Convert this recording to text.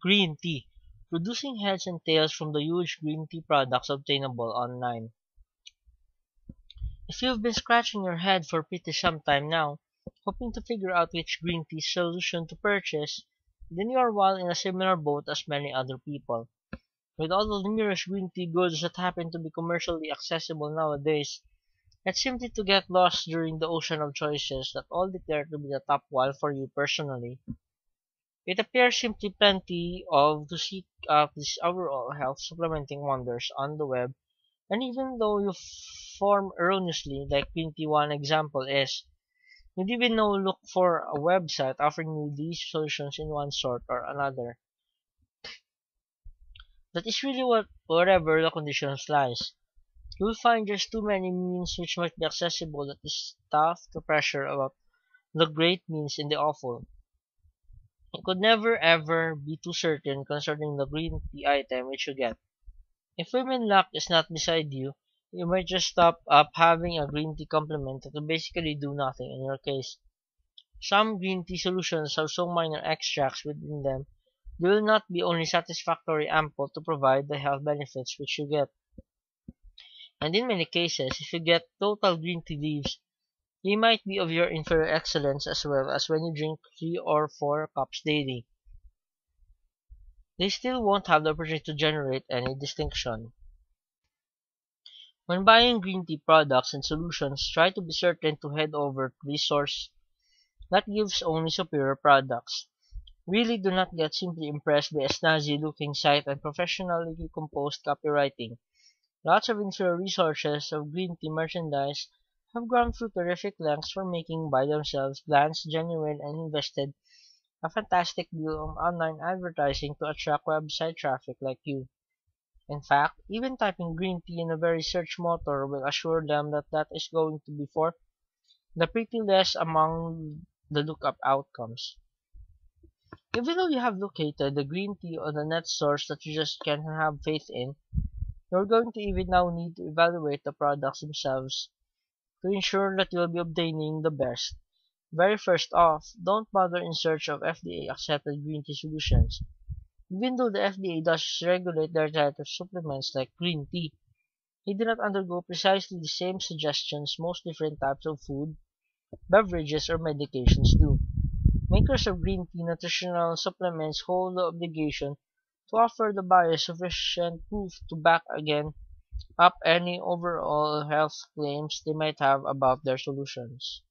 Green tea, producing heads and tails from the huge green tea products obtainable online. If you've been scratching your head for pretty some time now, hoping to figure out which green tea solution to purchase, then you are well in a similar boat as many other people. With all the numerous green tea goods that happen to be commercially accessible nowadays, it's simply to get lost during the ocean of choices that all declare to be the top one for you personally. It appears simply plenty of to seek out these overall health supplementing wonders on the web, and even though you form erroneously, like green tea one example is, you'd even know look for a website offering you these solutions in one sort or another. That is really wherever the conditions lies. You will find there's too many means which might be accessible that is tough to pressure about the great means in the awful. You could never ever be too certain concerning the green tea item which you get. If women luck is not beside you, you might just stop up having a green tea complement that will basically do nothing in your case. Some green tea solutions have so minor extracts within them, they will not be only satisfactory ample to provide the health benefits which you get. And in many cases, if you get total green tea leaves, they might be of your inferior excellence as well as when you drink 3 or 4 cups daily. They still won't have the opportunity to generate any distinction. When buying green tea products and solutions, try to be certain to head over to the source that gives only superior products. Really do not get simply impressed by a snazzy looking site and professionally composed copywriting. Lots of inferior resources of green tea merchandise have gone through terrific lengths for making by themselves bland, genuine, and invested a fantastic deal of online advertising to attract website traffic like you. In fact, even typing green tea in a very search motor will assure them that that is going to be for the pretty less among the lookup outcomes. Even though you have located the green tea on a net source that you just can't have faith in, you're going to even now need to evaluate the products themselves to ensure that you'll be obtaining the best. Very first off, don't bother in search of FDA accepted green tea solutions. Even though the FDA does regulate their diet of supplements like green tea, they do not undergo precisely the same suggestions most different types of food, beverages, or medications do. Makers of green tea nutritional supplements hold the obligation to offer the buyer sufficient proof to back again up any overall health claims they might have about their solutions.